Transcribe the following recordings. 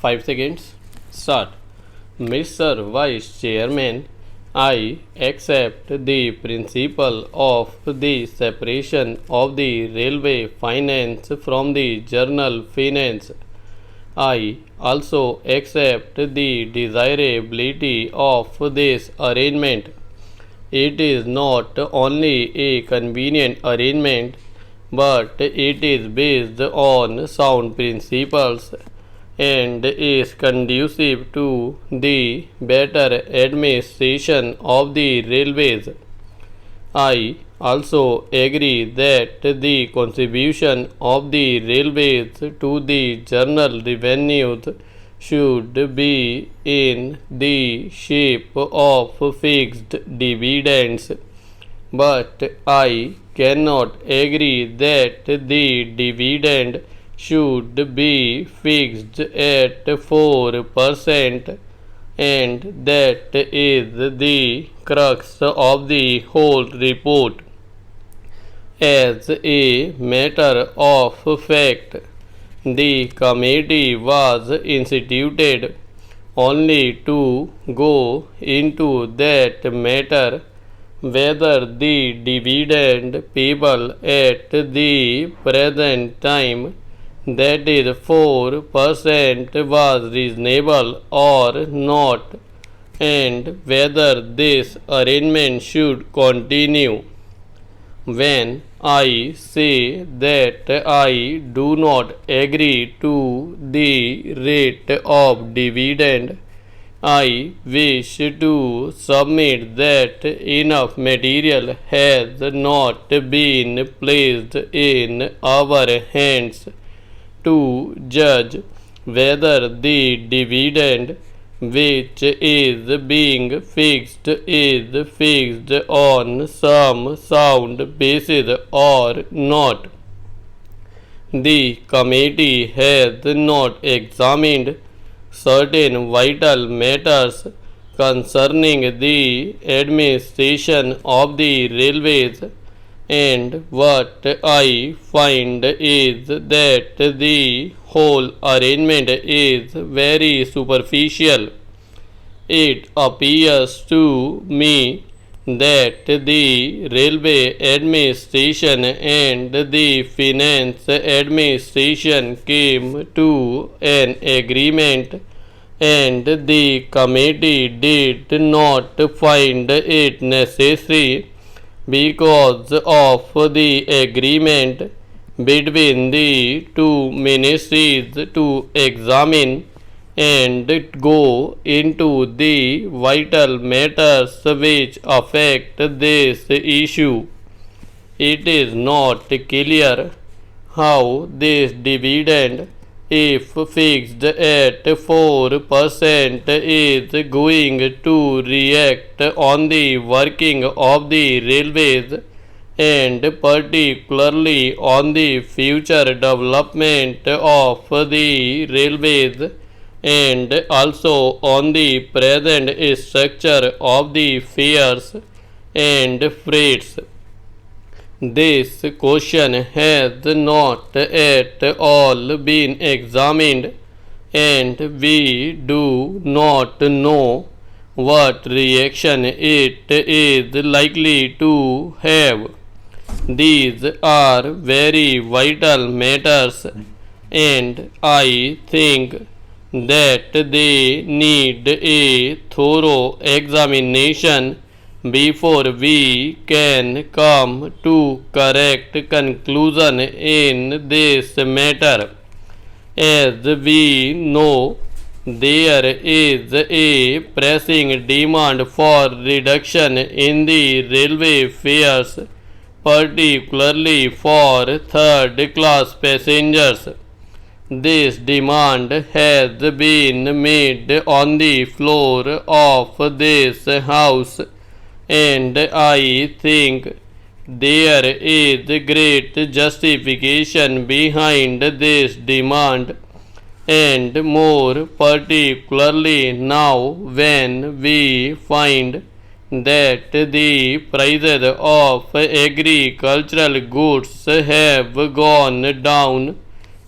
5 seconds. Start. Mr. Vice Chairman, I accept the principle of the separation of the railway finance from the general finance. I also accept the desirability of this arrangement. It is not only a convenient arrangement, but it is based on sound principles and is conducive to the better administration of the railways. I also agree that the contribution of the railways to the general revenues should be in the shape of fixed dividends, but I cannot agree that the dividend should be fixed at 4%, and that is the crux of the whole report. As a matter of fact, the committee was instituted only to go into that matter, whether the dividend payable at the present time, that is 4%, was reasonable or not, and whether this arrangement should continue. When I say that I do not agree to the rate of dividend, I wish to submit that enough material has not been placed in our hands to judge whether the dividend which is being fixed is fixed on some sound basis or not. The committee has not examined certain vital matters concerning the administration of the railways, and what I find is that the whole arrangement is very superficial. It appears to me that the railway administration and the finance administration came to an agreement, and the committee did not find it necessary, because of the agreement between the two ministries, to examine and go into the vital matters which affect this issue. It is not clear how this dividend, if fixed at 4%, is going to react on the working of the railways, and particularly on the future development of the railways, and also on the present structure of the fares and freights. This question has not at all been examined, and we do not know what reaction it is likely to have. These are very vital matters, and I think that they need a thorough examination before we can come to correct conclusion in this matter. As we know, there is a pressing demand for reduction in the railway fares, particularly for third-class passengers. This demand has been made on the floor of this House, and I think there is great justification behind this demand, and more particularly now when we find that the prices of agricultural goods have gone down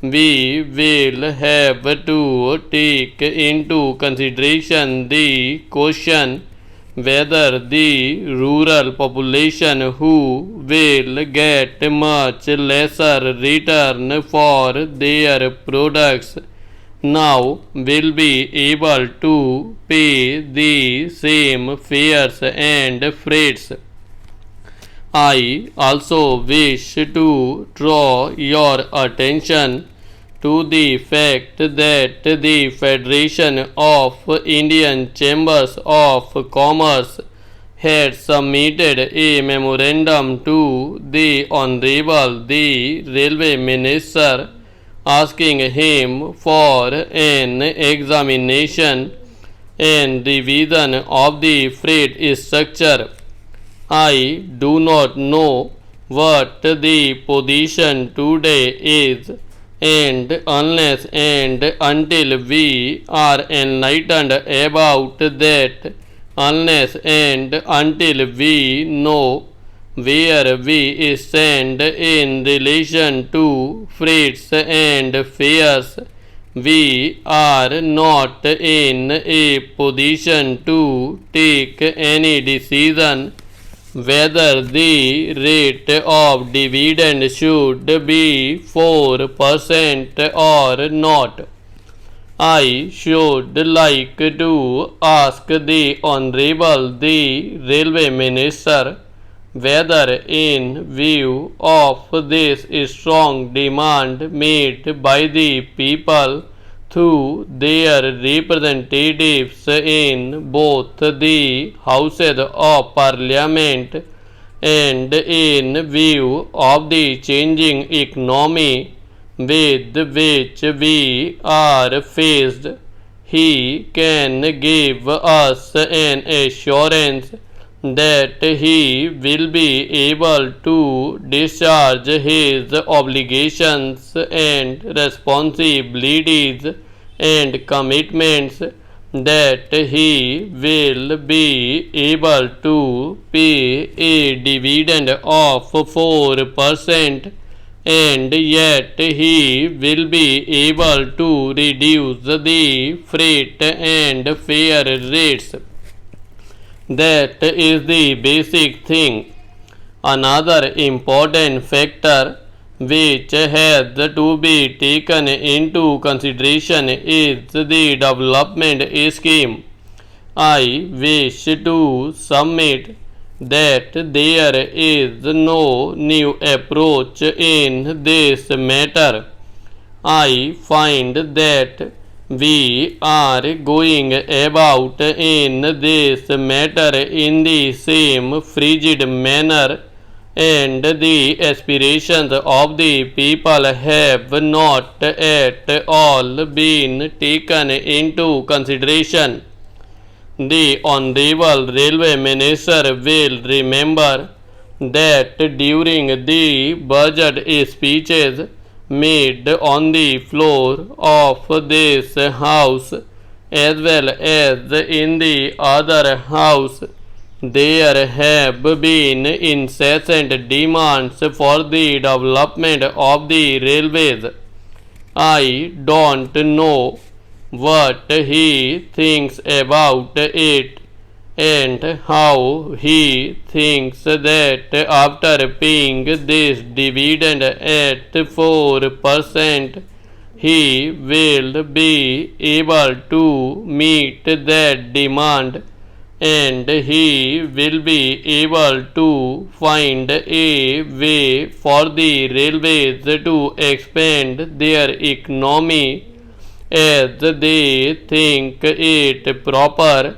we will have to take into consideration the question whether the rural population who will get much lesser return for their products now will be able to pay the same fares and freights. I also wish to draw your attention to the fact that the Federation of Indian Chambers of Commerce had submitted a memorandum to the Honorable the Railway Minister asking him for an examination and revision of the freight structure. I do not know what the position today is, and unless and until we are enlightened about that, unless and until we know where we stand in relation to freights and fares, we are not in a position to take any decision whether the rate of dividend should be 4% or not. I should like to ask the Honorable the Railway Minister whether in view of this strong demand made by the people through their representatives in both the Houses of Parliament and in view of the changing economy with which we are faced, he can give us an assurance that he will be able to discharge his obligations and responsibilities and commitments, that he will be able to pay a dividend of 4%, and yet he will be able to reduce the freight and fare rates. That is the basic thing. Another important factor which has to be taken into consideration is the development scheme. I wish to submit that there is no new approach in this matter. I find that we are going about in this matter in the same frigid manner, and the aspirations of the people have not at all been taken into consideration. The Honorable Railway Minister will remember that during the budget speeches made on the floor of this House as well as in the other House, there have been incessant demands for the development of the railways. I don't know what he thinks about it and how he thinks that after paying this dividend at 4%, he will be able to meet that demand, and he will be able to find a way for the railways to expand their economy as they think it proper,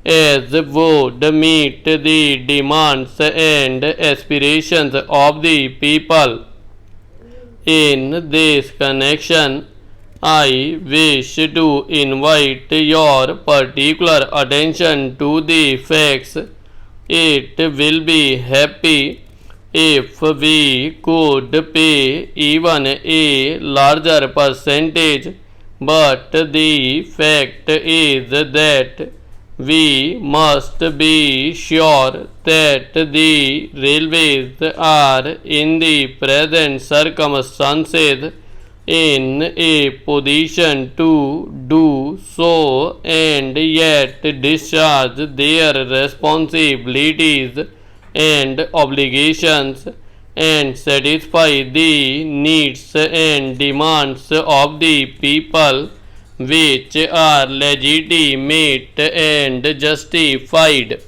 as would meet the demands and aspirations of the people. In this connection, I wish to invite your particular attention to the facts. It will be happy if we could pay even a larger percentage, but the fact is that we must be sure that the railways are in the present circumstances in a position to do so and yet discharge their responsibilities and obligations and satisfy the needs and demands of the people which are legitimate and justified.